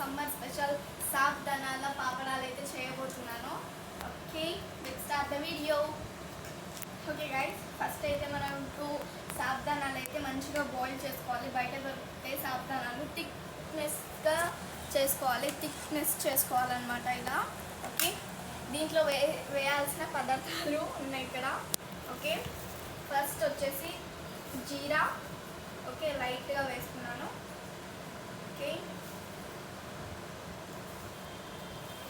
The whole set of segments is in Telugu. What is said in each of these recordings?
సమ్మర్ స్పెషల్ సాబ్దనాల పాపడాలు అయితే చేయబోతున్నాను. Okay, let's start the video. Okay guys, first అయితే మనం సాబ్దానాలు అయితే మంచిగా బాయిల్ చేసుకోవాలి. బయట దొరికితే సాబ్దానాలు థిక్నెస్గా చేసుకోవాలన్నమాట ఇలా. ఓకే, దీంట్లో వేయాల్సిన పదార్థాలు ఉన్నాయి ఇక్కడ. ఓకే, ఫస్ట్ వచ్చేసి జీరా. ఓకే, లైట్గా వేసుకున్నాను. Okay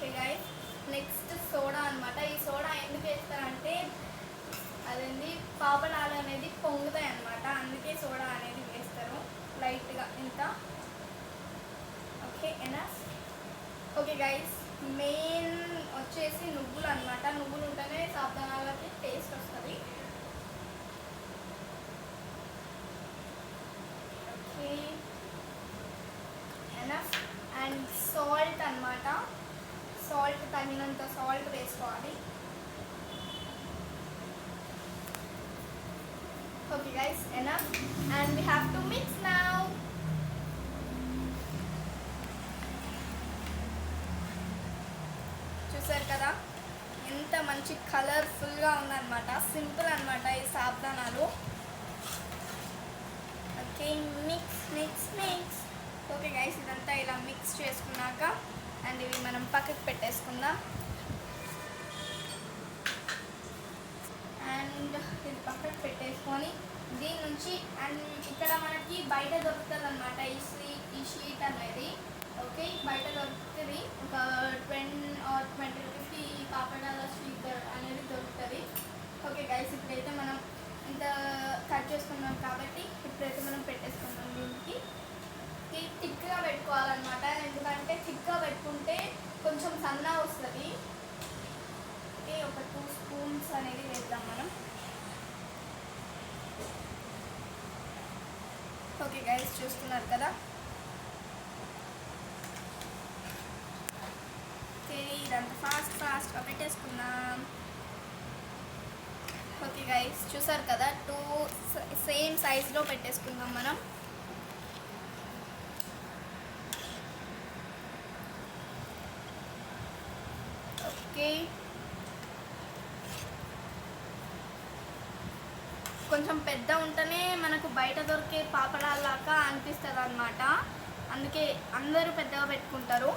okay guys, next soda అనమాట. ఈ సోడా ఎందుకు వేస్తారంటే అదేంటి పాపడాలు అనేది పొంగుతాయి అన్నమాట, అందుకే సోడా అనేది వేస్తారు లైట్గా ఇంత. Okay enough. Okay guys, main వచ్చేసి నువ్వులు అనమాట. నువ్వులు ఉంటేనే సాబ్దానాలకి టేస్ట్ వస్తుంది. Okay enough. అండ్ సాల్ట్ అనమాట. సాల్ట్ తగినంత సాల్ట్ వేసుకోవాలి. Okay guys, enough, and we have to mix now. చూసారు కదా ఎంత మంచి కలర్ఫుల్గా ఉందన్నమాట. సింపుల్ అన్నమాట ఈ సాబ్దానాలు. Okay, mix mix mix. Okay guys, ఇదంతా ఇలా మిక్స్ చేసుకున్నాక అండ్ ఇవి మనం పక్కకు పెట్టేసుకుందాం. అండ్ ఇది పక్కకు పెట్టేసుకొని దీని నుంచి అండ్ ఇక్కడ మనకి బయట దొరుకుతుంది అనమాట ఈ షీట్ అనేది. ఓకే, బయట దొరుకుతుంది ఒక 10 or 20 రూపీస్కి ఈ పాపడాల షీట్ అనేది దొరుకుతుంది. ఓకే గైస్, ఇప్పుడైతే మనం ఇంత కట్ చేసుకున్నాం కాబట్టి ఇప్పుడైతే మనం పెట్టేసుకున్నాం. దీనికి థిక్గా పెట్టుకోవాలన్నమాట, ఎందుకంటే థిక్గా పెట్టుకుంటే కొంచెం సన్నగా వస్తుంది. ఓకే, ఒక 2 స్పూన్స్ అనేది వేద్దాం మనం. ఓకే గైస్, చూస్తున్నారు కదా. ఓకే, ఇదంతా ఫాస్ట్గా పెట్టేసుకుందాం. ఓకే గైస్, చూసారు కదా 2 సేమ్ సైజులో పెట్టేసుకుందాం మనం. ఓకే, కొంచెం పెద్ద ఉంటేనే మనకు బయట దొరికే పాపడాలాగా అనిపిస్తుంది అన్నమాట, అందుకే అందరూ పెద్దగా పెట్టుకుంటారు.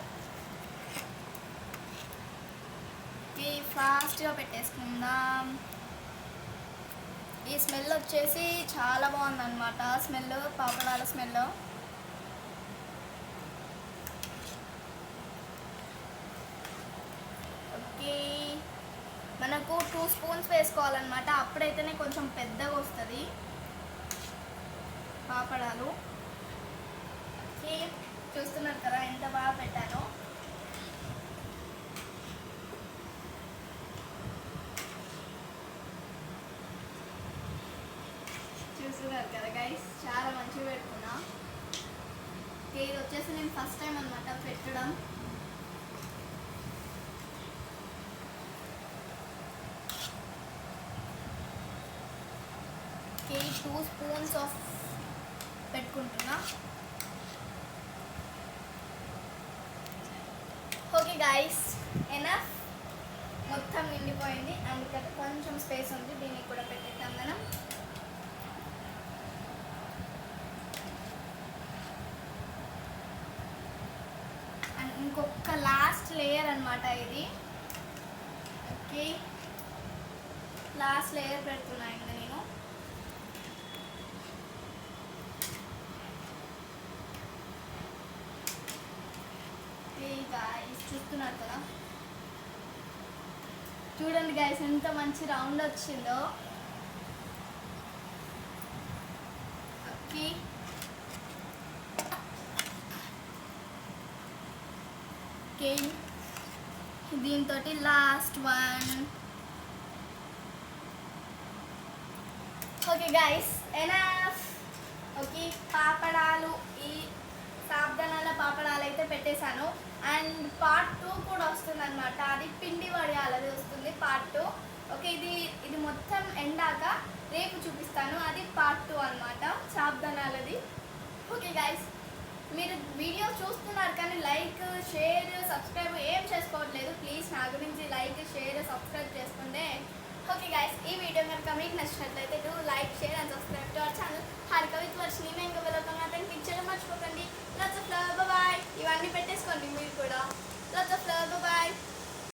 ఓకే, ఫాస్ట్గా పెట్టేసుకుందాం. ఈ స్మెల్ వచ్చేసి చాలా బాగుందన్నమాట. Smell, పాపడాల smell. ఓకే, మనకు 2 స్పూన్స్ వేసుకోవాలన్నమాట, అప్పుడైతేనే కొంచెం పెద్దగా వస్తుంది పాపడాలు. ఓకే, చూస్తున్నారు కదా ఎంత బాగా పెట్టానో. చూస్తున్నారు కదా గైస్, చాలా మంచిగా పెట్టుకున్నా. ఓకే, ఇది వచ్చేసి నేను ఫస్ట్ టైం అనమాట పెట్టడం. ఓకే, 2 స్పూన్స్ ఆఫ్ పెట్టుకుంటున్నా. Okay guys, enough. మొత్తం నిండిపోయింది అండ్ ఇక్కడ కొంచెం స్పేస్ ఉంది, దీనికి కూడా పెట్టేద్దాం మనం. అండ్ ఇంకొక లాస్ట్ లేయర్ అనమాట ఇది. ఓకే, లాస్ట్ లేయర్ పెడుతున్నా ఇంకా నేను. గైస్, చూస్తున్నారు కదా, చూడండి గైస్ ఎంత మంచి రౌండ్ వచ్చిందో. ఓకే, ఓకే, దీంతో last one. Okay guys, enough. Okay, పాపడాలు, ఈ సాబ్దానాల పాపడాలు అయితే పెట్టేశాను. అండ్ పార్ట్ 2 కూడా వస్తుంది అనమాట, అది పిండి వడియాలది వస్తుంది పార్ట్ 2. ఓకే, ఇది మొత్తం ఎండాక రేపు చూపిస్తాను, అది పార్ట్ 2 అనమాట సాబ్దానాలది. ఓకే గైస్, మీరు వీడియో చూస్తున్నారు కానీ లైక్ షేర్ సబ్స్క్రైబ్ ఏం చేసుకోవట్లేదు. ప్లీజ్ నా గురించి లైక్ షేర్ సబ్స్క్రైబ్ చేసుకుంటే ఓకే గైస్. ఈ వీడియో కనుక మీకు నచ్చినట్లయితే do like share and subscribe.